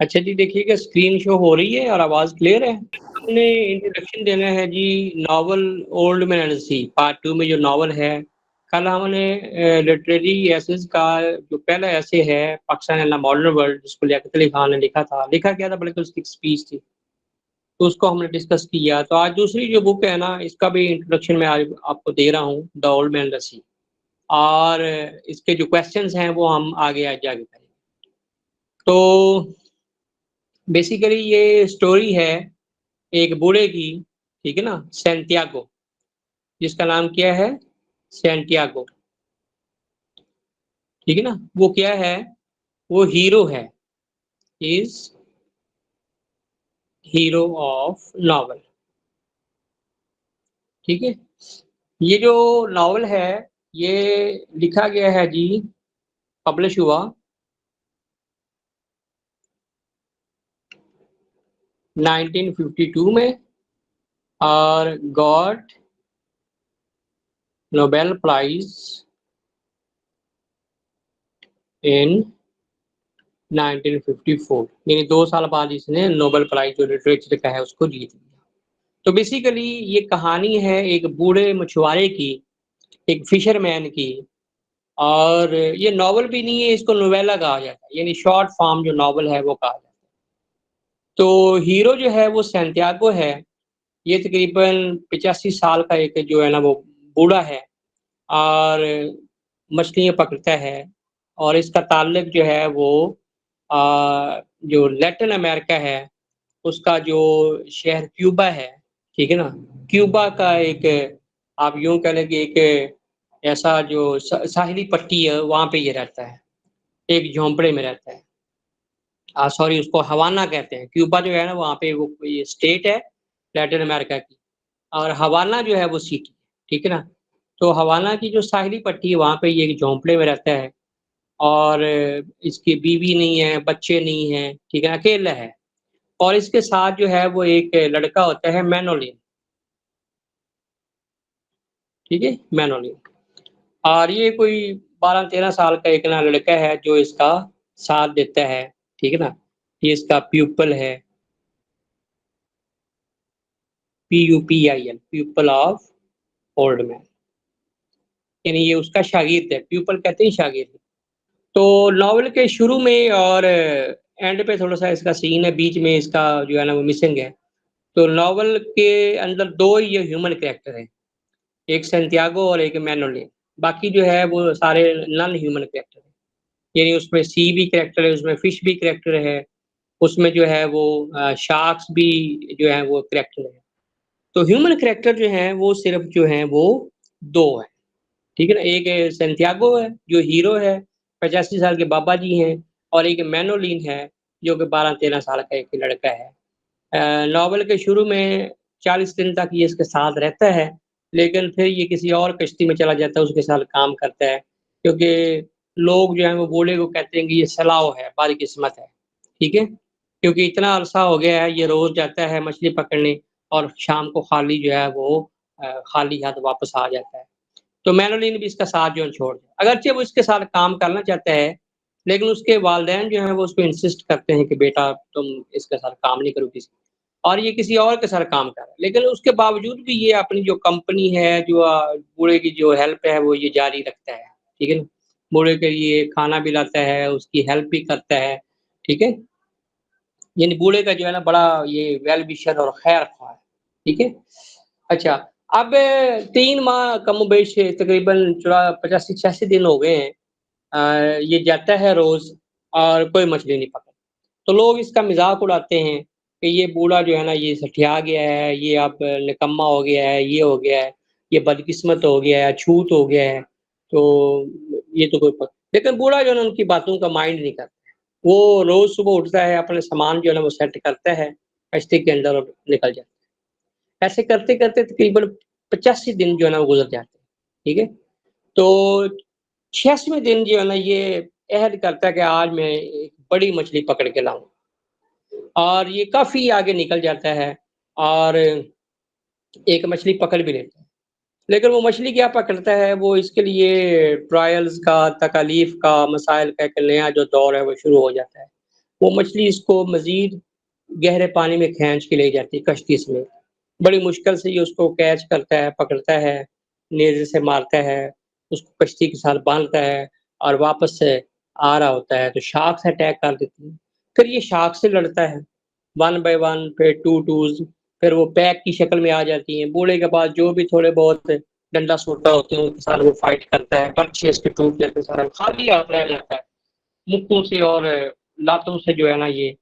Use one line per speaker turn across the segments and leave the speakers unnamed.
अच्छा जी, देखिएगा screen show हो रही है और आवाज़ क्लियर है? हमने इंट्रोडक्शन देना है जी novel old man and sea part 2 में जो नॉवल है, कल हमने लिटरेरी एसेस का जो पहला एसे है Pakistan and the modern world जिसको लियाकत अली खान ने लिखा था, लिखा क्या था बल्कि उसकी एक स्पीच थी, तो उसको हमने डिस्कस किया। तो आज दूसरी जो बुक है ना, इसका भी इंट्रोडक्शन मैं आज आपको दे रहा हूँ, the old man and the sea और इसके जो क्वेश्चंस हैं वो हम आगे आज जाके करेंगे। तो बेसिकली ये स्टोरी है एक बूढ़े की, ठीक है ना? सैंटियागो, जिसका नाम क्या है? सैंटियागो, ठीक है ना? वो क्या है? वो हीरो है, इज़ हीरो ऑफ नॉवल, ठीक है? ये जो नॉवल है, ये लिखा गया है जी, पब्लिश हुआ 1952 में और गॉट नोबेल प्राइज़ इन 1954 यानी 2 साल बाद इसने नोबेल प्राइज़ जो लिटरेचर का है उसको जीत लिया। तो बेसिकली ये कहानी है एक बूढ़े मछुआरे की, एक फिशरमैन की और ये नॉवल भी नहीं है, इसको नोवेला कहा जाता है, यानी शॉर्ट फॉर्म जो नॉवल है वो कहा जाता है। तो हीरो जो है वो सैंटियागो है, ये तकरीबन 85 साल का एक जो है ना वो बूढ़ा है और मछलियाँ पकड़ता है और इसका ताल्लुक जो है वो जो लैटिन अमेरिका है, उसका जो शहर क्यूबा है, ठीक है ना? क्यूबा का एक आप यूँ कह लें कि एक ऐसा जो साहिली पट्टी है, वहाँ पे ये रहता है, एक झोंपड़े में रहता है। सॉरी उसको हवाना कहते हैं, क्यूबा जो है ना वहाँ पे वो ये स्टेट है, लैटिन अमेरिका की और हवाना जो है वो सिटी, ठीक है ना? तो हवाना की जो साहिली पट्टी है, वहाँ पे ये एक झोंपड़े में रहता है और इसकी बीवी नहीं है, बच्चे नहीं हैं, ठीक है, अकेला है और इसके साथ जो है वो एक लड़का होता है मैनोलिन, ठीक है? मैनोलिन और ये कोई 12-13 साल का एक ना लड़का है जो इसका साथ देता है, ठीक है ना? ये इसका प्यूपल है, PUPIL pupil of old man यानी ये उसका शागिर्द है, प्यूपल कहते हैं शागिर्द। तो नॉवल के शुरू में और एंड पे थोड़ा-सा इसका सीन है, बीच में इसका जो है ना वो मिसिंग है। तो नॉवल के अंदर 2 ये ह्यूमन कैरेक्टर हैं, एक सैंटियागो और एक मैनोलिन। बाकी जो है वो सारे नॉन ह्यूमन कैरेक्टर हैं। यानी उसमें सी भी कैरेक्टर है, उसमें फिश भी कैरेक्टर है, उसमें जो है वो शार्क्स भी जो है वो कैरेक्टर है। तो ह्यूमन कैरेक्टर जो हैं वो सिर्फ़ जो हैं वो 2 हैं, ठीक है ना? एक सैंटियागो है जो हीरो है, 85 साल के बाबा जी हैं और एक मैनोलिन है जो कि 12-13 साल का एक लड़का है। नॉवल के शुरू में 40 दिन तक ये इसके साथ रहता है, लेकिन फिर ये किसी और कश्ती में चला जाता है, उसके साथ काम करता है, क्योंकि लोग जो हैं वो बूढ़े को कहते हैं कि ये सलाव है, बदकिस्मत है, ठीक है? क्योंकि इतना अरसा हो गया है, ये रोज़ जाता है मछली पकड़ने और शाम को खाली जो है वो खाली हाथ वापस आ जाता है। तो मैनोलिन भी इसका साथ जो है छोड़ दिया। अगरचे वो इसके साथ काम करना चाहता है, लेकिन उसके वालिदैन जो हैं वो उसको इंसिस्ट करते हैं कि बेटा तुम इसके साथ काम नहीं करो किसी और ये किसी और के साथ काम कर रहा है। लेकिन उसके बावजूद भी ये अपनी जो कंपनी है, जो बूढ़े की जो हेल्प है वो ये जारी रखता है, ठीक है ना? बूढ़े के लिए खाना भी लाता है, उसकी हेल्प भी करता है, ठीक है? यानी बूढ़े का जो है ना बड़ा ये वेल विशर और खैर-ख्वाह है, ठीक है? अच्छा, अब 3 माह कमोबेश तकरीबन 85-86 दिन हो गए हैं ये जाता है रोज़ और कोई मछली नहीं पकड़ तो लोग इसका मज़ाक उड़ाते हैं कि ये बूढ़ा जो है ना ये सठिया गया है, ये अब निकम्मा हो गया है, ये हो गया है, ये बदकिस्मत हो गया है, छूत हो गया है, तो ये तो कोई प लेकिन बूढ़ा जो है ना उनकी बातों का माइंड नहीं करता। वो रोज़ सुबह उठता है, अपने सामान जो है ना वो सेट करता है, कश्ती के अंदर और निकल जाता है। ऐसे करते-करते तकरीबन 85 दिन जो है ना वो गुज़र जाते हैं, ठीक है? तो 86वें दिन जो है ना ये अहद करता है कि आज मैं एक बड़ी मछली पकड़ के लाऊँ और ये काफ़ी आगे निकल जाता है और एक मछली पकड़ भी लेता है। लेकिन वो मछली क्या पकड़ता है, वो इसके लिए ट्रायल्स का, तकालीफ का, मसाइल का एक नया जो दौर है वो शुरू हो जाता है। वो मछली इसको मज़ीद गहरे पानी में खींच के ले जाती है कश्ती समेत। बड़ी मुश्किल से ये उसको कैच करता है, पकड़ता है, नेज़े से मारता है, उसको कश्ती के साथ बाँधता है और वापस से आ रहा होता है, तो शार्क्स अटैक कर देती हैं। फिर ये शार्क से लड़ता है, 1 बाय 1 फिर 2 टूज़ फिर वो पैक की शक्ल में आ जाती हैं। बूढ़े के पास जो भी थोड़े बहुत डंडा-सोटा होते हैं, उनके साथ वो फाइट करता है, बर्छी इसके टूट जाते हैं, सारा खाली हाथ रह जाता है। मुक्कों से और लातों से जो है ना ये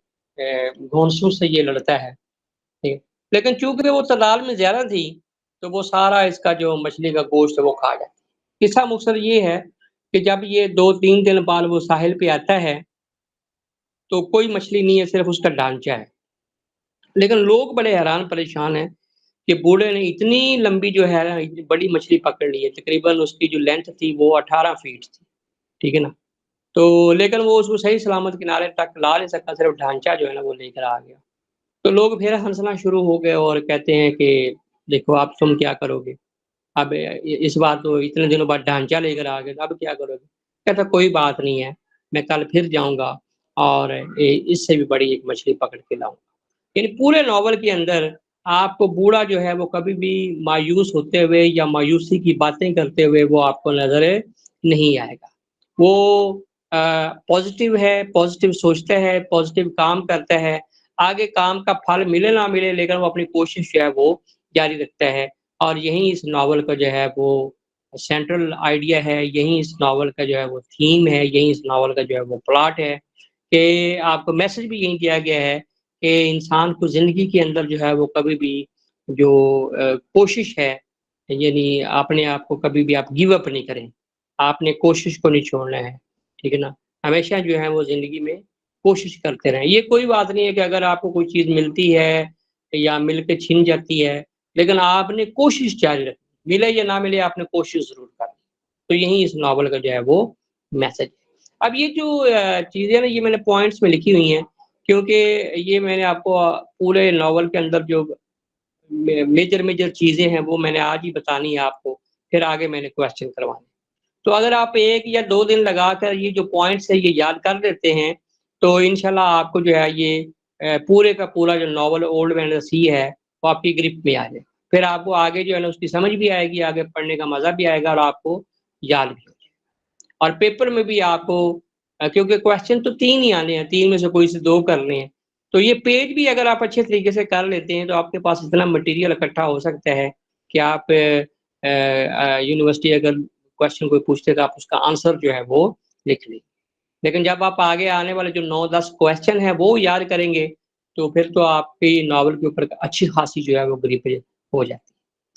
घोंसू से ये लड़ता है, ठीक है। लेकिन चूँकि वो तादाद में ज़्यादा थी, तो वो सारा इसका जो मछली का गोश्त है वो खा जाती। किस्सा मुख्तसर ये है कि जब ये 2-3 दिन बाद वो साहिल पे आता है, तो कोई मछली नहीं है, सिर्फ़ उसका ढांचा है। लेकिन लोग बड़े हैरान परेशान हैं कि बूढ़े ने इतनी लंबी जो है ना, इतनी बड़ी मछली पकड़ ली है, तकरीबन उसकी जो लेंथ थी वो 18 फीट थी, ठीक है ना? तो लेकिन वो उसको सही सलामत किनारे तक ला नहीं सका, सिर्फ़ ढांचा जो है ना वो लेकर आ गया। तो लोग फिर हँसना शुरू हो गए और कहते हैं कि देखो अब तुम क्या करोगे? अब इस बार तो इतने दिनों बाद ढांचा लेकर आ गए, तो अब क्या करोगे? कहता कोई बात नहीं है, मैं कल फिर जाऊँगा और इससे भी बड़ी एक मछली पकड़ के लाऊँगा। यानी पूरे नॉवल के अंदर आपको बूढ़ा जो है वो कभी भी मायूस होते हुए या मायूसी की बातें करते हुए वो आपको नज़र नहीं आएगा। वो पॉज़िटिव है, पॉज़िटिव सोचता है, पॉज़िटिव काम करता है, आगे काम का फल मिले ना मिले लेकिन वो अपनी कोशिश जो है वो जारी रखता है और यही इस नॉवल का जो है वो सेंट्रल आइडिया है, यही इस नॉवल का जो है वो थीम है, यही इस नॉवल का जो है वो प्लॉट है कि आपको मैसेज भी यही दिया गया है कि इंसान को ज़िंदगी के अंदर जो है वो कभी भी जो कोशिश है, यानी अपने आप को कभी भी आप गिव अप नहीं करें। आपने कोशिश को नहीं छोड़ना है, ठीक है ना? हमेशा जो है वो ज़िंदगी में कोशिश करते रहें। ये कोई बात नहीं है कि अगर आपको कोई चीज़ मिलती है या मिल के छिन जाती है, लेकिन आपने कोशिश जारी रखनी, मिले या ना मिले आपने कोशिश ज़रूर करनी। तो यही इस नॉवल का जो है वो मैसेज है। अब ये जो चीज़ें ना ये मैंने पॉइंट्स में लिखी हुई हैं, क्योंकि ये मैंने आपको पूरे नॉवल के अंदर जो मेजर चीज़ें हैं वो मैंने आज ही बतानी है आपको, फिर आगे मैंने क्वेश्चन करवाने। तो अगर आप 1 या 2 दिन लगाकर ये जो पॉइंट्स हैं ये याद कर लेते हैं, तो इंशाल्लाह आपको जो है ये पूरे का पूरा जो नॉवल ओल्ड मैन द सी है, वो आपकी ग्रिप में आ जाए। फिर आपको आगे जो है ना उसकी समझ भी आएगी, आगे पढ़ने का मज़ा भी आएगा और आपको याद भी हो जाएगा। और पेपर में भी आपको क्योंकि क्वेश्चन तो 3 ही आने हैं, 3 में से कोई से 2 करने हैं। तो ये पेज भी अगर आप अच्छे तरीके से कर लेते हैं, तो आपके पास इतना मटेरियल इकट्ठा हो सकता है कि आप यूनिवर्सिटी अगर क्वेश्चन कोई पूछते तो आप उसका आंसर जो है वो लिख लें। लेकिन जब आप आगे आने वाले जो 9-10 क्वेश्चन हैं वो याद करेंगे, तो फिर तो आपकी नॉवल के ऊपर अच्छी खासी जो है वो ग्रिप हो जाती है।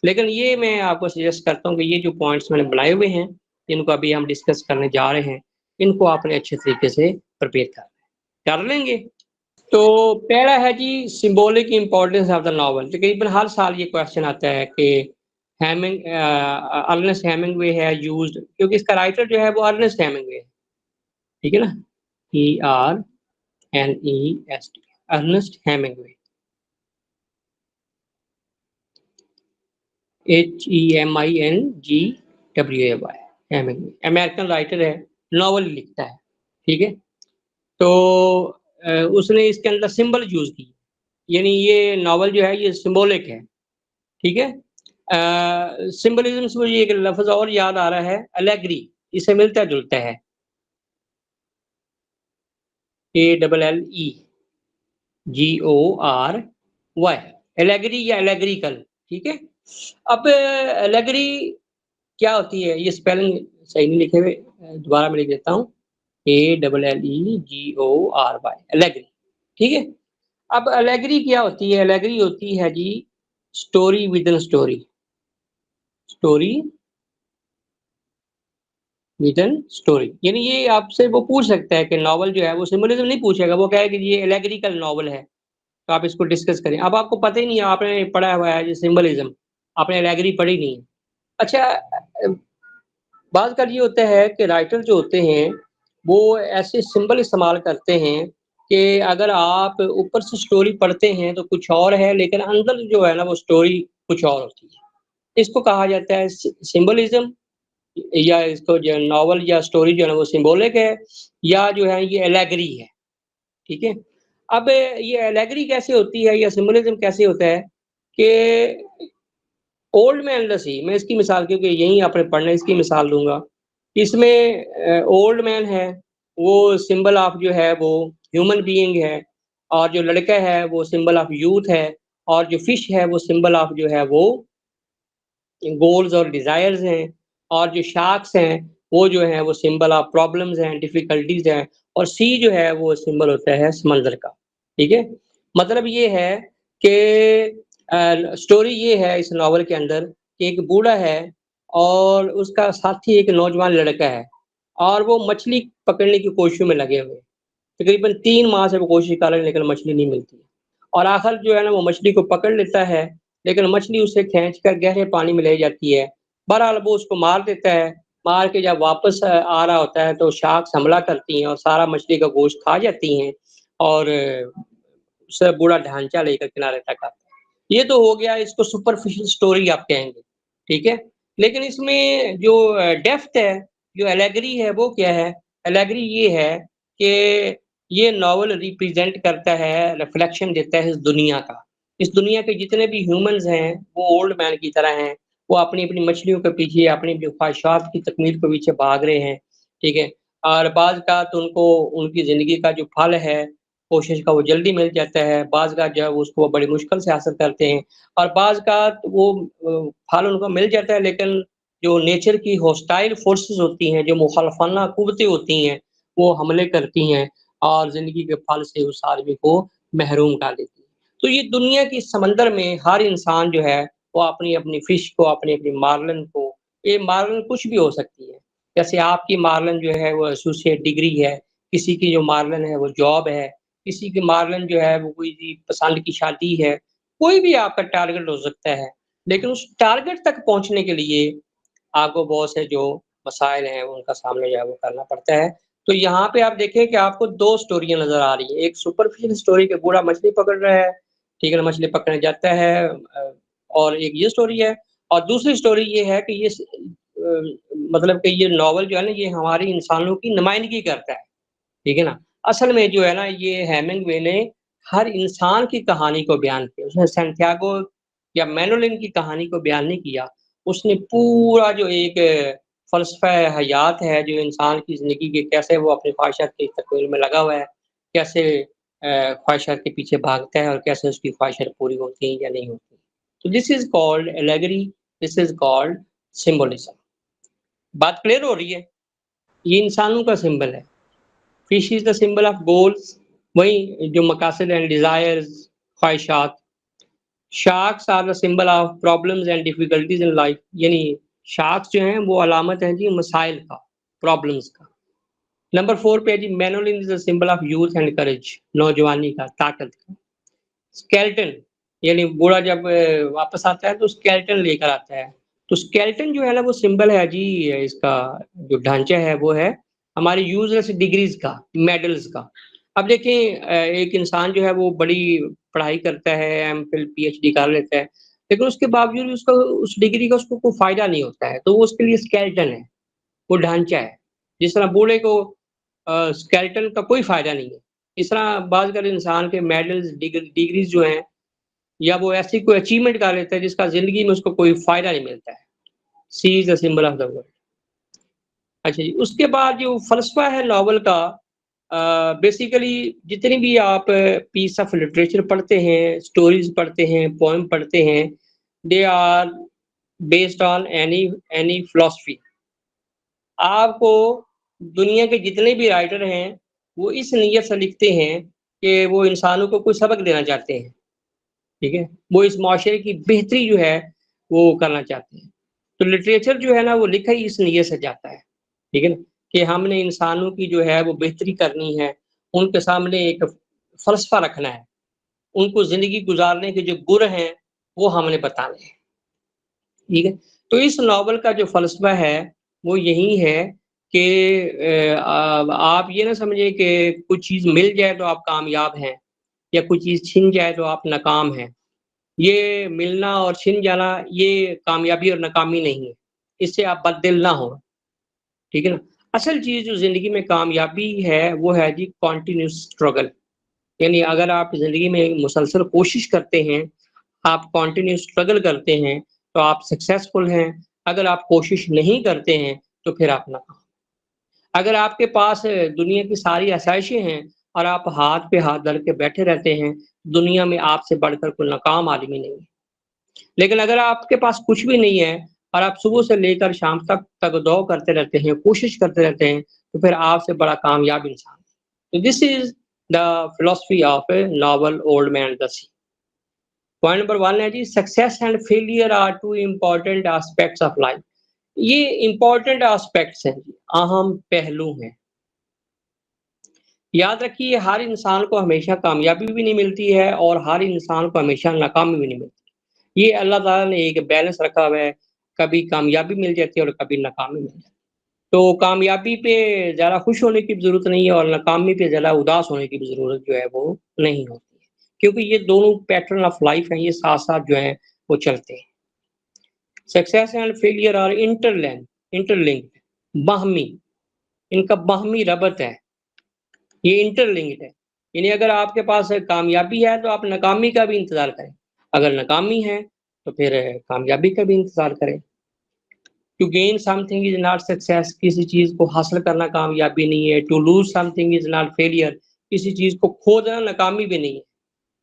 लेकिन ये मैं आपको सजेस्ट करता हूँ कि ये जो पॉइंट्स मैंने बनाए हुए हैं, इनको अभी हम डिस्कस करने जा रहे हैं, इनको आपने अच्छे तरीके से प्रिपेयर कर लेंगे? तो पहला है जी symbolic importance of the novel. तकरीबन हर साल ये क्वेश्चन आता है कि अर्नेस्ट हेमिंग्वे है यूज्ड क्योंकि इसका राइटर जो है वो अर्नेस्ट हेमिंग्वे है, ठीक है ना? ERNEST Ernest Hemingway, HEMINGWAY Hemingway American writer है, नॉवल लिखता है, ठीक है? तो उसने इसके अंदर सिंबल यूज़ किए, यानी ये नॉवल जो है ये सिंबॉलिक है, ठीक है? सिंबलिज़्म से मुझे एक लफ्ज़ और याद आ रहा है एलेगरी, इससे मिलता-जुलता है, ALLE GORY एलेगरी या एलेगरिकल, ठीक है? अब एलेगरी क्या होती है? ये स्पेलिंग सही नहीं लिखे हुए दोबारा मैं लिख देता हूँ, ALLEGORY एलेगरी, ठीक है? अब एलेगरी क्या होती है? एलेगरी होती है जी story within story, story within story यानी ये आपसे वो पूछ सकता है कि नॉवल जो है वो सिम्बोलिज़्म नहीं पूछेगा, वो कहेगा कि ये एलेगरिकल नॉवल है, तो आप इसको डिस्कस करें। अब आपको पता ही नहीं है, आपने पढ़ा हुआ है ये सिम्बोलिज़्म, आपने एलेगरी पढ़ी नहीं है। अच्छा बात का ये होता है कि राइटर जो होते हैं, वो ऐसे सिंबल इस्तेमाल करते हैं कि अगर आप ऊपर से स्टोरी पढ़ते हैं तो कुछ और है, लेकिन अंदर जो है ना वो स्टोरी कुछ और होती है। इसको कहा जाता है सिंबलिज़्म या इसको जो नॉवल या स्टोरी जो है ना वो सिंबॉलिक है या जो है ये एलेगरी है, ठीक है? अब ये एलेगरी कैसे होती है या सिम्बोलिज़्म कैसे होता है कि ओल्ड मैन द सी, मैं इसकी मिसाल क्योंकि यहीं आपने पढ़ना है इसकी मिसाल दूँगा। इसमें ओल्ड मैन है, वो सिंबल ऑफ जो है वो ह्यूमन बीइंग है और जो लड़का है वो सिंबल ऑफ यूथ है और जो फिश है वो सिंबल ऑफ जो है वो गोल्स और डिज़ायर्स हैं और जो शार्क्स हैं, वो जो हैं वो सिंबल ऑफ प्रॉब्लम्स हैं, डिफ़िकल्टीज़ हैं और सी जो है वो सिंबल होता है समंदर का, ठीक है? मतलब ये है कि स्टोरी ये है इस नॉवल के अंदर कि एक बूढ़ा है और उसका साथी एक नौजवान लड़का है और वो मछली पकड़ने की कोशिशों में लगे हुए हैं। तकरीबन 3 माह से वो कोशिश कर रहे हैं लेकिन मछली नहीं मिलती है और आखिर जो है ना वो मछली को पकड़ लेता है, लेकिन मछली उसे खींच कर गहरे पानी में ले जाती है। बहरहाल वो उसको मार देता है, मार के जब वापस आ रहा होता है तो शार्क्स हमला करती हैं और सारा मछली का गोश्त खा जाती हैं और उससे बूढ़ा ढांचा लेकर किनारे तक आता है। ये तो हो गया इसको सुपरफिशियल स्टोरी आप कहेंगे, ठीक है? लेकिन इसमें जो डेप्थ है, जो एलेगरी है वो क्या है? एलेगरी ये है कि ये नॉवल रिप्रेज़ेंट करता है, रिफ्लेक्शन देता है इस दुनिया का। इस दुनिया के जितने भी ह्यूमन्स हैं, वो ओल्ड मैन की तरह हैं। वो अपनी-अपनी मछलियों के पीछे, अपनी-अपनी ख्वाहिशात की तकमील के पीछे भाग रहे हैं, ठीक है? और बाज़-औक़ात उनको उनकी ज़िंदगी का जो फल है, कोशिश का वो जल्दी मिल जाता है, बाज़-औक़ात जो है उसको बड़ी मुश्किल से हासिल करते हैं और बाज़-औक़ात वो फल उनको मिल जाता है लेकिन जो नेचर की हॉस्टाइल फ़ोर्सेस होती हैं, जो मुख़ालफ़ाना क़ुव्वतें होती हैं, वो हमले करती हैं और ज़िंदगी के फल से उस आदमी को महरूम कर देती हैं। तो ये दुनिया की समंदर में हर इंसान जो है, वो अपनी-अपनी फ़िश को, अपनी-अपनी मार्लिन को ये मार्लिन कुछ भी हो सकती है। जैसे आपकी मार्लिन जो है वो एसोसिएट डिग्री है, किसी की जो मार्लिन है वो जॉब है, किसी की मार्लिन जो है वो कोई भी पसंद की शादी है, कोई भी आपका टारगेट हो सकता है। लेकिन उस टारगेट तक पहुँचने के लिए आपको बहुत से जो मसाइल हैं, उनका सामना जो है वो करना पड़ता है। तो यहाँ पे आप देखें कि आपको 2 स्टोरियाँ नज़र आ रही हैं। एक सुपरफिशियल स्टोरी कि बूढ़ा मछली पकड़ रहा है, ठीक है ना? मछली पकड़ने जाता है और एक ये स्टोरी है और दूसरी स्टोरी ये है कि मतलब कि ये नॉवल जो है ना, ये हमारी इंसानों की नुमाइंदगी करता है, ठीक है ना? असल में जो है ना, ये हेमिंग्वे ने हर इंसान की कहानी को बयान किया। उसने सैंटियागो या मैनोलिन की कहानी को बयान नहीं किया। उसने पूरा जो एक फ़लसफ़ा हयात है, जो इंसान की ज़िंदगी के कैसे वो अपनी ख्वाहिशात की तकमील में लगा हुआ है, कैसे ख्वाहिशात के पीछे भागता है और कैसे उसकी ख्वाहिशात पूरी होती हैं या नहीं होती। तो this is called allegory, this is called symbolism. बात क्लियर हो रही है? ये इंसानों का सिंबल है। Fish is the symbol of goals, वहीं जो मकासद एंड डिज़ायर्स, ख्वाहिशात। Sharks are the symbol of problems and difficulties in life, यानी शार्क्स जो हैं वो अलामत है जी मसाइल का, प्रॉब्लम्स का। नंबर 4 पे है जी Manolin is the symbol of youth and courage, नौजवानी का, ताकत का। स्केलेटन यानी बूढ़ा जब वापस आता है तो स्केलेटन लेकर आता है। तो स्केलेटन जो है ना वो सिंबल है जी इसका जो ढांचा है वो है हमारी यूज़लेस डिग्रीज़ का, मेडल्स का। अब देखें एक इंसान जो है वो बड़ी पढ़ाई करता है, एमफ़िल, पीएचडी कर लेता है, लेकिन उसके बावजूद भी उसको उस डिग्री का उसको कोई फ़ायदा नहीं होता है, तो वो उसके लिए स्केलेटन है, वो ढांचा है। जिस तरह बूढ़े को स्केलेटन का कोई फ़ायदा नहीं है। इस तरह बाज़-अगर इंसान के मेडल्स, डिग्रीज़ जो हैं या वो ऐसी कोई अचीवमेंट कर लेता है जिसका ज़िंदगी में उसको कोई फ़ायदा नहीं मिलता है। Sea is the symbol of the world. अच्छा जी, उसके बाद जो फ़लसफ़ा है नॉवल का बेसिकली जितनी भी आप पीस ऑफ लिटरेचर पढ़ते हैं, स्टोरीज़ पढ़ते हैं, पोएम पढ़ते हैं, they are based on any philosophy. आपको दुनिया के जितने भी राइटर हैं, वो इस नीयत से लिखते हैं कि वो इंसानों को कोई सबक देना चाहते हैं, ठीक है? वो इस माशरे की बेहतरी जो है, वो करना चाहते हैं। तो लिटरेचर जो है ना, वो लिखा ही इस नीयत से जाता है, ठीक है ना? कि हमने इंसानों की जो है वो बेहतरी करनी है, उनके सामने एक फ़लसफ़ा रखना है, उनको ज़िंदगी गुज़ारने के जो गुर हैं, वो हमने बताने हैं। ठीक है? तो इस नॉवल का जो फ़लसफ़ा है, वो यही है कि आप ये ना समझिए कि कुछ चीज़ मिल जाए तो आप कामयाब हैं या कोई चीज़ छिन जाए तो आप नाकाम हैं। ये मिलना और छिन जाना ये कामयाबी और नाकामी नहीं है। इससे आप बददिल ना हों, ठीक है ना? असल चीज़ जो ज़िंदगी में कामयाबी है, वो है जी कंटीन्यूअस स्ट्रगल। यानी अगर आप ज़िंदगी में मुसलसल कोशिश करते हैं, आप कंटिन्यू स्ट्रगल करते हैं, तो आप सक्सेसफुल हैं। अगर आप कोशिश नहीं करते हैं, तो फिर आप नाकाम। अगर आपके पास दुनिया की सारी आसाइशें हैं और आप हाथ पे हाथ धर के बैठे रहते हैं, दुनिया में आपसे बढ़कर कोई नाकाम आदमी नहीं है। लेकिन अगर आपके पास कुछ भी नहीं है और आप सुबह से लेकर शाम तक दौड़ करते रहते हैं, कोशिश करते रहते हैं, तो फिर आपसे बड़ा कामयाब इंसान। तो this is the philosophy of a novel old man the sea. Point number 1 है जी, success and failure are 2 important aspects of life. ये इम्पोर्टेंट एस्पेक्ट्स हैं, अहम पहलू हैं। याद रखिए हर इंसान को हमेशा कामयाबी भी नहीं मिलती है और हर इंसान को हमेशा नाकामी भी नहीं मिलती। ये अल्लाह ताला ने एक बैलेंस रखा हुआ है, कभी कामयाबी मिल जाती है और कभी नाकामी मिल जाती है। तो कामयाबी पे ज़्यादा खुश होने की भी ज़रूरत नहीं है और नाकामी पे ज़्यादा उदास होने की भी ज़रूरत जो है वो नहीं होती है। क्योंकि ये दोनों पैटर्न ऑफ लाइफ हैं, ये साथ-साथ जो हैं वो चलते हैं। Success and failure are interlinked, बाहमी, इनका बाहमी रबत है, ये इंटरलिंक्ड है। यानी अगर आपके पास कामयाबी है तो आप नाकामी का भी इंतज़ार करें, अगर नाकामी है तो फिर कामयाबी का भी इंतज़ार करें। To gain something is not success, किसी चीज़ को हासिल करना कामयाबी नहीं है। To lose something is not failure, किसी चीज़ को खो देना नाकामी भी नहीं है।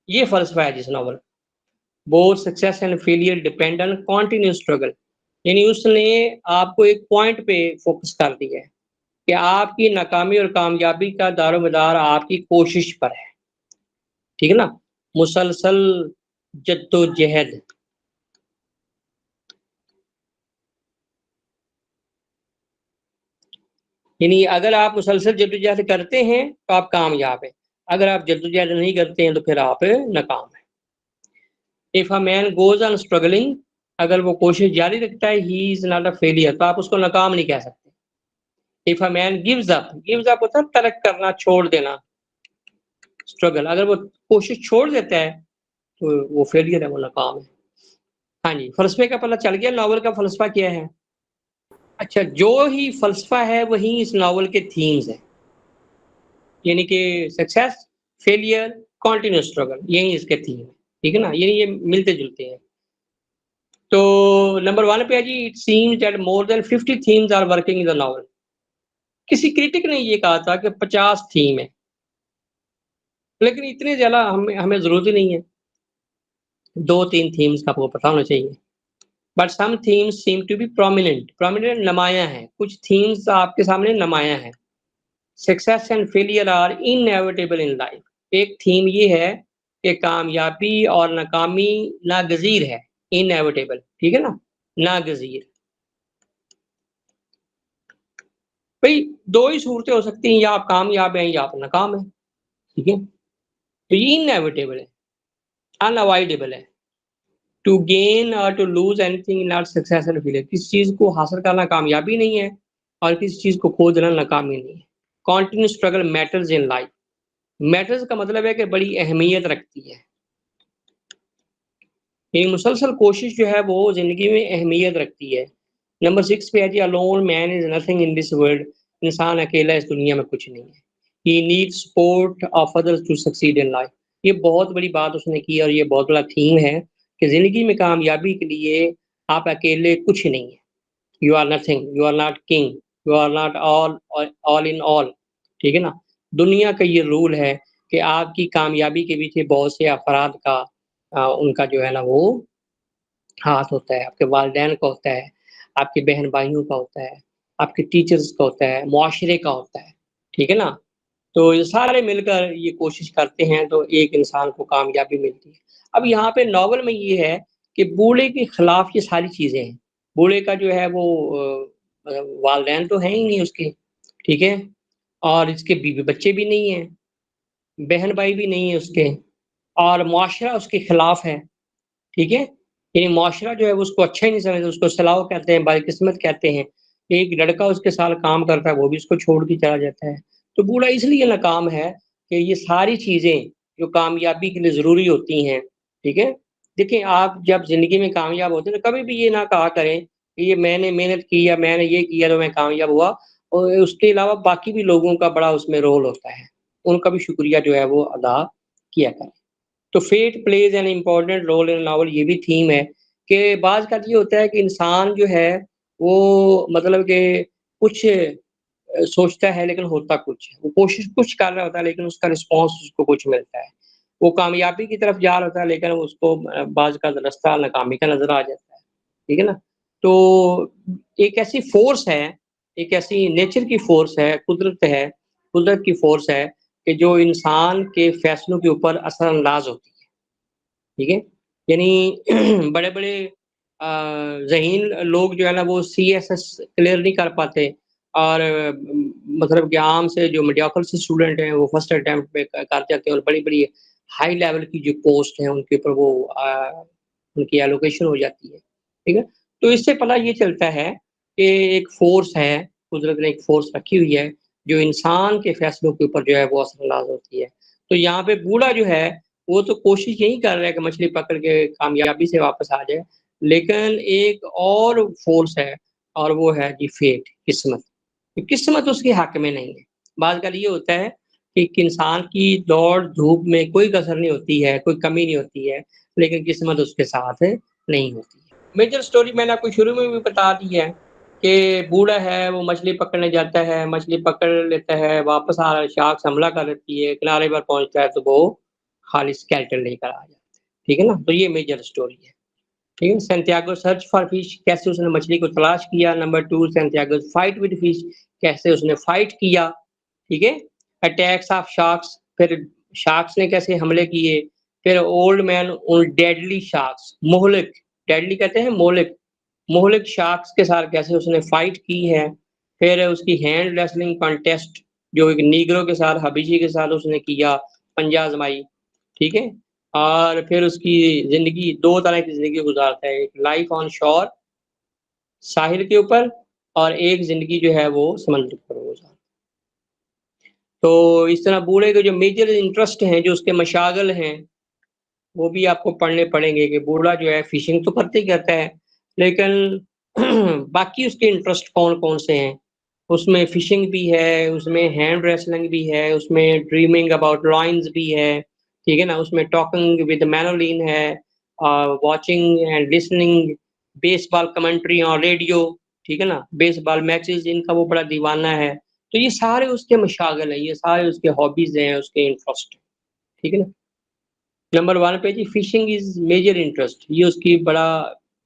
ये फ़लसफ़ा है जिस novel. Both success and failure depend on continuous struggle, यानी उसने आपको एक पॉइंट पे फ़ोकस कर दिया है कि आपकी नाकामी और कामयाबी का दारोमदार आपकी कोशिश पर है। ठीक है ना? मुसलसल जद्दोजहद। यानी अगर आप मुसलसल जद्दोजहद करते हैं, तो आप कामयाब हैं। अगर आप जद्दोजहद नहीं करते हैं, तो फिर आप नाकाम हैं। If a man goes on struggling, अगर वो कोशिश जारी रखता है, he is not a failure, तो आप उसको नाकाम नहीं कह सकते। If a man gives up होता है तर्क करना, छोड़ देना, स्ट्रगल, अगर वो कोशिश छोड़ देता है, तो वो फेलियर है, वो नाकाम है। हाँ जी, फ़लसफ़े का पता चल गया नॉवल का फ़लसफ़ा क्या है? अच्छा, जो ही फ़लसफ़ा है, वही इस नॉवल के थीम्स हैं। यानी कि सक्सेस, फेलियर, कंटीन्यूअस स्ट्रगल, यही इसके थीम है। ठीक है ना? ये मिलते-जुलते हैं। तो नंबर 1 पे है जी, it seems that more than 50 themes are working in the novel. किसी क्रिटिक ने ये कहा था कि 50 थीम है, लेकिन इतने ज़्यादा हमें हमें ज़रूरत ही नहीं है। 2-3 थीम्स का आपको पता होना चाहिए। But some themes seem to be prominent, prominent नुमायाँ हैं, कुछ थीम्स आपके सामने नुमायाँ हैं। Success and failure are inevitable in life. एक थीम ये है कि कामयाबी और नाकामी नागज़ीर है, इनएविटेबल, ठीक है ना? नागज़ीर। भई 2 ही सूरतें हो सकती हैं, या आप कामयाब हैं या आप नाकाम हैं, ठीक है? तो ये इनएविटेबल है, अनअवॉइडेबल है। टू गेन और to lose anything not success and failure, किसी चीज़ को हासिल करना कामयाबी नहीं है और किसी चीज़ को खो देना नाकामी नहीं है। Continuous struggle matters in life. Matters का मतलब है कि बड़ी अहमियत रखती है। ये मुसलसल कोशिश जो है वो ज़िंदगी में अहमियत रखती है। नंबर 6 पे है जी, alone man is nothing in this world, इंसान अकेला इस दुनिया में कुछ नहीं है। He needs support of others to succeed in life. ये बहुत बड़ी बात उसने की और ये बहुत बड़ा थीम है कि ज़िंदगी में कामयाबी के लिए आप अकेले कुछ नहीं हैं। You are nothing, you are not king, you are not all in all, ठीक है ना? दुनिया का ये रूल है कि आपकी कामयाबी के पीछे बहुत से अफ़राद का उनका जो है ना वो हाथ होता है, आपके वालिदैन का होता है, आपके बहन-भाइयों का होता है, आपके टीचर्स का होता है, मुआशरे का होता है, ठीक है ना? तो ये सारे मिलकर ये कोशिश करते हैं तो एक इंसान को कामयाबी मिलती है। अब यहाँ पे नॉवल में ये है कि बूढ़े के खिलाफ ये सारी चीज़ें हैं। बूढ़े का जो है वो वालिदैन तो हैं ही नहीं उसके, ठीक है? और इसके बीवी-बच्चे भी नहीं हैं, बहन-भाई भी नहीं है उसके और मुआशरा उसके खिलाफ है। ठीक है? ये मुआशरा जो है वो उसको अच्छा ही नहीं समझता, उसको सलाऊ कहते हैं, बदकिस्मत कहते हैं। एक लड़का उसके साथ काम करता है, वो भी उसको छोड़ के चला जाता है। तो बूढ़ा इसलिए नाकाम है कि ये सारी चीज़ें जो कामयाबी के लिए ज़रूरी होती हैं, ठीक है? देखिए, आप जब ज़िंदगी में कामयाब होते हैं तो कभी भी ये ना कहा करें कि ये मैंने मेहनत की या मैंने ये किया तो मैं कामयाब हुआ, और उसके अलावा बाकी भी लोगों का बड़ा उसमें रोल होता है। उनका भी शुक्रिया जो है वो अदा किया करें। तो fate plays an important role in novel, ये भी थीम है कि बाज़ का ये होता है कि इंसान जो है वो मतलब कि कुछ सोचता है लेकिन होता कुछ है। वो कोशिश कुछ कर रहा होता है लेकिन उसका रिस्पॉन्स उसको कुछ मिलता है। वो कामयाबी की तरफ जा रहा होता है लेकिन उसको बाज़ का रास्ता नाकामी का नज़र आ जाता है। ठीक है ना? तो एक ऐसी फ़ोर्स है, एक ऐसी नेचर की फ़ोर्स है, कुदरत की फ़ोर्स है कि जो इंसान के फैसलों के ऊपर असर-अंदाज़ होती है। ठीक है? यानी बड़े-बड़े ज़हीन लोग जो है ना वो सीएसएस क्लियर नहीं कर पाते और मतलब कि आम से जो मीडियोक्रे से स्टूडेंट हैं वो फर्स्ट अटेम्प्ट पे कर जाते हैं और बड़ी-बड़ी हाई लेवल की जो पोस्ट है उनके ऊपर वो उनकी एलोकेशन हो जाती है। ठीक है? तो इससे पता ये चलता है कि एक फ़ोर्स है, कुदरत ने एक फ़ोर्स रखी हुई है, जो इंसान के फैसलों के ऊपर जो है वो असरअंदाज़ होती है। तो यहाँ पे बूढ़ा जो है वो तो कोशिश यही कर रहा है कि मछली पकड़ के कामयाबी से वापस आ जाए, लेकिन एक और फ़ोर्स है और वो है जी फ़ेट, किस्मत। किस्मत उसके हक में नहीं है। बात-कल ये होता है कि एक इंसान की दौड़-धूप में कोई कसर नहीं होती है, कोई कमी नहीं होती है, लेकिन किस्मत उसके साथ नहीं होती है। मेजर स्टोरी मैंने आपको शुरू में भी बता दी है कि बूढ़ा है, वो मछली पकड़ने जाता है, मछली पकड़ लेता है, वापस आ रहा है, शार्क्स हमला कर देती है, किनारे पर पहुँचता है तो वो खाली स्केलेटन लेकर आ जाता है। ठीक है ना? तो ये मेजर स्टोरी है। ठीक है? सैंटियागो सर्च फॉर फिश, कैसे उसने मछली को तलाश किया। Number 2 Santiago's fight with fish, कैसे उसने फाइट किया। ठीक है? अटैक्स ऑफ शार्क्स, फिर शार्क्स ने कैसे हमले किए। फिर old man on deadly sharks, मोहलिक, डेडली कहते हैं मोहलिक, मोहलिक शार्क्स के साथ कैसे उसने फाइट की है। फिर उसकी हैंड रेसलिंग कॉन्टेस्ट जो एक नीग्रो के साथ, हबीशी के साथ उसने किया, पंजा आज़माई। ठीक है? और फिर उसकी ज़िंदगी 2 तरह की ज़िंदगी गुज़ारता है, एक लाइफ़ ऑन शोर साहिल के ऊपर और एक ज़िंदगी जो है वो समुद्र के ऊपर गुज़ारता है। तो इस तरह बूढ़े के जो मेजर इंटरेस्ट हैं, जो उसके मशाग़िल हैं, वो भी आपको पढ़ने पड़ेंगे कि बूढ़ा जो है फ़िशिंग तो करता ही करता है, लेकिन बाकी उसके इंटरेस्ट कौन-कौन से हैं। उसमें फ़िशिंग भी है, उसमें हैंड रेसलिंग भी है, उसमें ड्रीमिंग अबाउट लायंस भी है, ठीक है ना? उसमें टॉकिंग विद मैनोलिन है, watching and listening, baseball commentary on radio, ठीक है ना? बेसबॉल मैचेज़ इनका वो बड़ा दीवाना है। तो ये सारे उसके मशाग़िल हैं, ये सारे उसके हॉबीज़ हैं, उसके इंटरेस्ट हैं, ठीक है ना? नंबर 1 पे जी फिशिंग इज़ मेजर इंटरेस्ट, ये उसकी बड़ा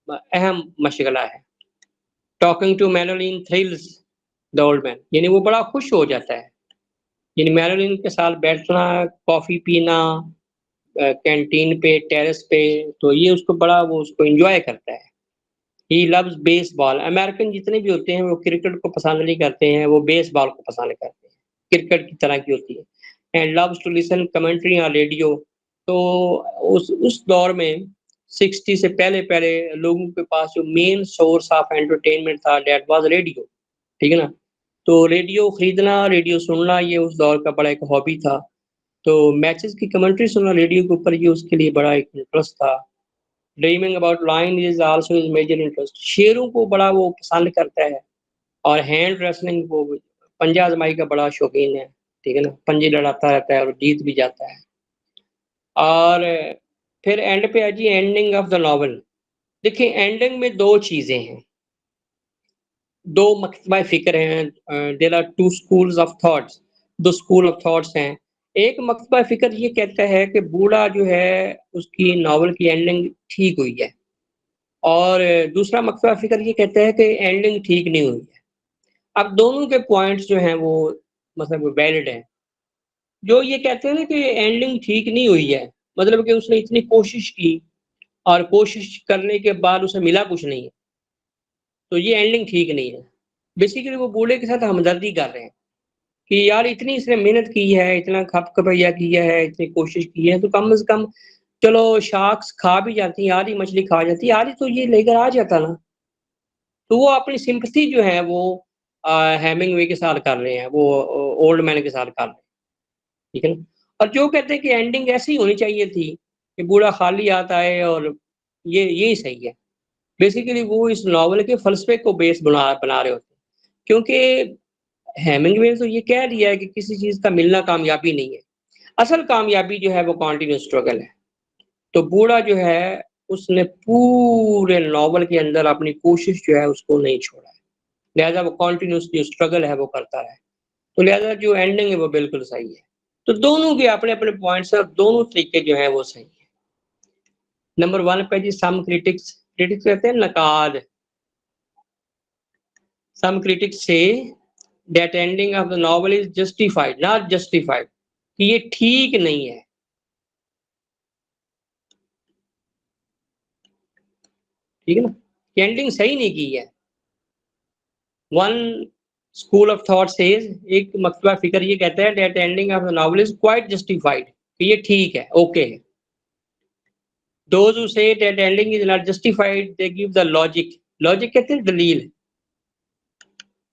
अहम मशग़ला है। Talking to Manolin thrills the old man, यानी वो बड़ा खुश हो जाता है। यानी मैनोलिन के साथ बैठना, कॉफ़ी पीना कैंटीन पे, टेरेस पे, तो ये उसको बड़ा वो उसको एन्जॉय करता है। ही लव्स बेसबॉल, अमेरिकन जितने भी होते हैं वो क्रिकेट को पसंद नहीं करते हैं, वो बेसबॉल को पसंद करते हैं। क्रिकेट की तरह की होती है। And loves to listen commentary on radio, तो उस दौर में 60 से पहले-पहले लोगों के पास जो मेन सोर्स ऑफ एंटरटेनमेंट था दैट वाज़ रेडियो, ठीक है ना? तो रेडियो खरीदना, रेडियो सुनना ये उस दौर का बड़ा एक हॉबी था। तो मैचेज़ की कमेंट्री सुनना रेडियो के ऊपर ये उसके लिए बड़ा एक इंटरेस्ट था। Dreaming about lion is also his major interest, शेरों को बड़ा वो पसंद करता है और हैंड रेसलिंग वो पंजा आज़माई का बड़ा शौकीन है, ठीक है ना? पंजे लड़ाता रहता है और जीत भी जाता है। और फिर एंड पे है जी एंडिंग ऑफ द नॉवल। देखिए एंडिंग में 2 चीज़ें हैं, 2 मकतबा फ़िक्र हैं, there are 2 schools of thoughts, 2 school of thoughts हैं। एक मकतबा फ़िक्र ये कहता है कि बूढ़ा जो है उसकी नॉवल की एंडिंग ठीक हुई है और दूसरा मकतबा फ़िक्र ये कहता है कि एंडिंग ठीक नहीं हुई है। अब दोनों के पॉइंट्स जो हैं वो मतलब वैलिड हैं। जो ये कहते हैं ना कि एंडिंग ठीक नहीं हुई है, मतलब कि उसने इतनी कोशिश की और कोशिश करने के बाद उसे मिला कुछ नहीं है, तो ये एंडिंग ठीक नहीं है। बेसिकली वो बूढ़े के साथ हमदर्दी कर रहे हैं कि यार इतनी इसने मेहनत की है, इतना खप-खपैया किया है, इतनी कोशिश की है, तो कम से कम चलो शार्क्स खा भी जाती, आधी मछली खा जाती, आधी तो ये लेकर आ जाता ना। तो वो अपनी सिम्पैथी जो है वो हेमिंग्वे के साथ कर रहे हैं, वो ओल्ड मैन के साथ कर रहे हैं, ठीक है ना? और जो कहते हैं कि एंडिंग ऐसी होनी चाहिए थी कि बूढ़ा खाली हाथ आए और यही सही है। बेसिकली वो इस नॉवल के फ़लसफ़े को बेस बना बना रहे होते हैं। क्योंकि हेमिंग्वे ने तो ये कह दिया है कि किसी चीज़ का मिलना कामयाबी नहीं है। असल कामयाबी जो है वो कंटीन्यूअस स्ट्रगल है। तो बूढ़ा जो है उसने पूरे नॉवल के अंदर अपनी कोशिश जो है उसको नहीं छोड़ा है। लिहाज़ा वो कंटीन्यूअस जो स्ट्रगल है वो करता है। तो लिहाज़ा जो एंडिंग है वो बिल्कुल सही है। तो दोनों के अपने-अपने पॉइंट्स हैं और दोनों तरीके जो हैं वो सही हैं। नंबर 1 पे जी सम क्रिटिक्स क्रिटिक्स कहते हैं नक़ाद। Some critics say that ending of the novel is justified not justified कि ये ठीक नहीं है। ठीक है ना? कि एंडिंग सही नहीं की है। One school of thought says एक मकतबा फ़िक्र ये कहता है that ending of the novel is quite justified कि ये ठीक है, ओके है। Those who say that ending is not justified, they give the logic. Logic कहते हैं दलील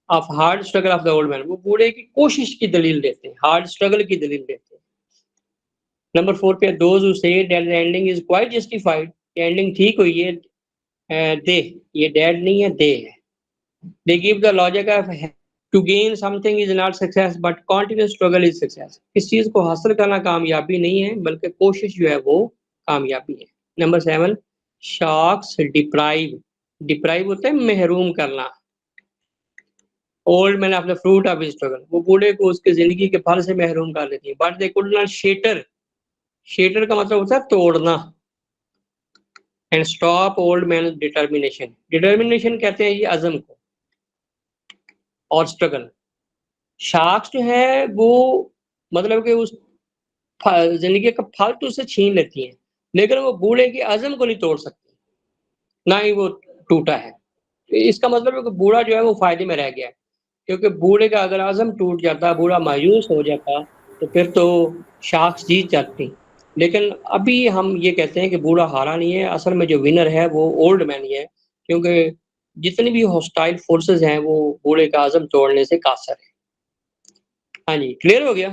of hard struggle of the old man. वो बूढ़े की कोशिश की दलील देते हैं, hard struggle की दलील देते हैं। नंबर 4 पे those who say that the ending is quite justified, कि ending ठीक हुई है, they ये dad नहीं है, they है। They give the logic of to gain something is not success but continuous struggle is success. इस चीज़ को हासिल करना कामयाबी नहीं है बल्कि कोशिश जो है वो कामयाबी है। नंबर 7 शॉक्स डिप्राइव डिप्राइव होता है महरूम करना। Old man of the fruit of his struggle वो बूढ़े को उसकी ज़िंदगी के फल से महरूम कर देती है। But they could not shutter shutter का मतलब होता है तोड़ना and stop old man determination determination कहते हैं ये अज़म को और स्ट्रगल। शार्क्स जो है वो मतलब कि उस ज़िंदगी का फल तो उससे छीन लेती हैं, लेकिन वो बूढ़े की अज़म को नहीं तोड़ सकती, ना ही वो टूटा है। तो इसका मतलब है कि बूढ़ा जो है वो फ़ायदे में रह गया है, क्योंकि बूढ़े का अगर अज़म टूट जाता, बूढ़ा मायूस हो जाता, तो फिर तो शार्क्स जीत जाती। लेकिन अभी हम ये कहते हैं कि बूढ़ा हारा नहीं है, असल में जो विनर है वो ओल्ड मैन ही है, क्योंकि जितनी भी हॉस्टाइल फ़ोर्सेस हैं वो बूढ़े का अज़म तोड़ने से कासर है। हाँ जी, क्लियर हो गया?